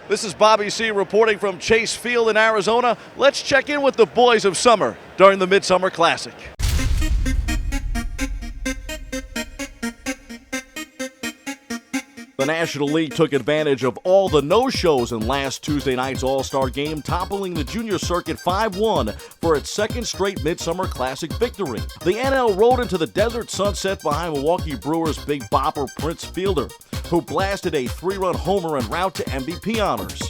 This is Bobby C. reporting from Chase Field in Arizona. Let's check in with the boys of summer during the Midsummer Classic. The National League took advantage of all the no-shows in last Tuesday night's All-Star Game, toppling the junior circuit 5-1 for its second straight Midsummer Classic victory. The NL rode into the desert sunset behind Milwaukee Brewers' big bopper Prince Fielder, who blasted a 3-run homer en route to MVP honors.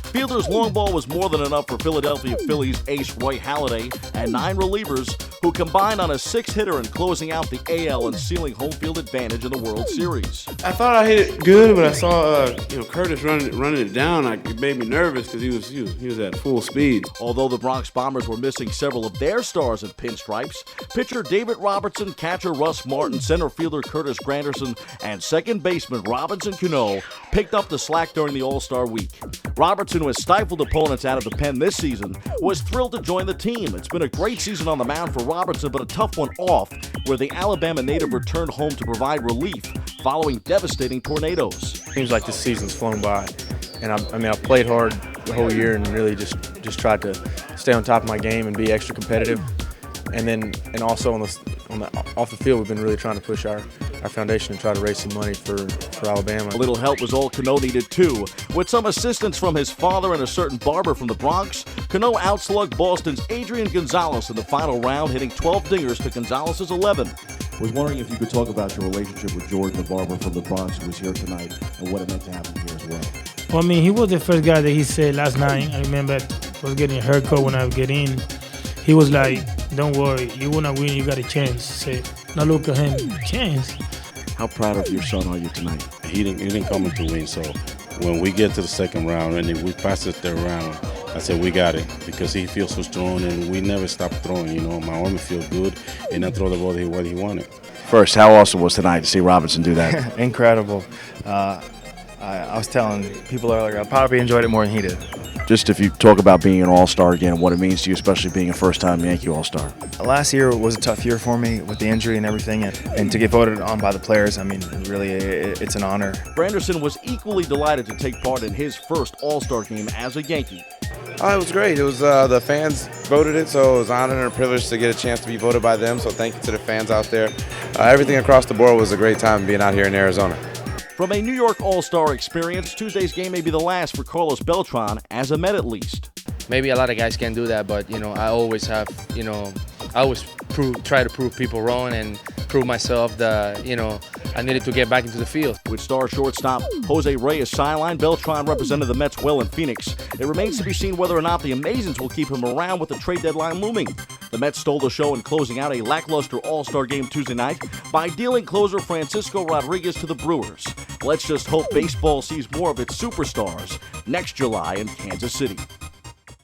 Fielder's long ball was more than enough for Philadelphia Phillies ace Roy Halladay and 9 relievers who combined on a 6-hitter in closing out the AL and sealing home field advantage in the World Series. I thought I hit it good, but I saw Curtis running it down. It made me nervous because he was at full speed. Although the Bronx Bombers were missing several of their stars in pinstripes, pitcher David Robertson, catcher Russ Martin, center fielder Curtis Granderson, and second baseman Robinson Cano picked up the slack during the All-Star week. Robertson, who has stifled opponents out of the pen this season, was thrilled to join the team. It's been a great season on the mound for Robertson, but a tough one off, where the Alabama native returned home to provide relief following devastating tornadoes. Seems like this season's flown by, and I played hard the whole year and really just tried to stay on top of my game and be extra competitive. And also off the field, we've been really trying to push our foundation and try to raise some money for Alabama. A little help was all Cano needed too. With some assistance from his father and a certain barber from the Bronx, Cano outslugged Boston's Adrian Gonzalez in the final round, hitting 12 dingers to Gonzalez's 11. Was wondering if you could talk about your relationship with Jorge, the barber from the Bronx, who was here tonight, and what it meant to have him here as well. Well, he was the first guy that he said last night. I remember I was getting a haircut when I would get in. He was like, "Don't worry, you wanna win, you got a chance." I said, now look at him, chance. How proud of your son are you tonight? He didn't come in to win, so when we get to the second round and we pass the third round, I said we got it because he feels so strong and we never stop throwing. My arm feels good and I throw the ball what he wanted. First, how awesome was tonight to see Robinson do that? Incredible. I was telling people earlier, I probably enjoyed it more than he did. Just if you talk about being an All-Star again, what it means to you, especially being a first-time Yankee All-Star. Last year was a tough year for me with the injury and everything, and to get voted on by the players, really, it's an honor. Granderson was equally delighted to take part in his first All-Star game as a Yankee. Oh, it was great. It was the fans voted it, so it was an honor and a privilege to get a chance to be voted by them. So thank you to the fans out there. Everything across the board was a great time being out here in Arizona. From a New York All-Star experience, Tuesday's game may be the last for Carlos Beltran, as a Met at least. Maybe a lot of guys can do that, but I always have, I always try to prove people wrong and prove myself that, I needed to get back into the field. With star shortstop Jose Reyes sidelined, Beltran represented the Mets well in Phoenix. It remains to be seen whether or not the Amazins will keep him around with the trade deadline looming. The Mets stole the show in closing out a lackluster All-Star game Tuesday night by dealing closer Francisco Rodriguez to the Brewers. Let's just hope baseball sees more of its superstars next July in Kansas City.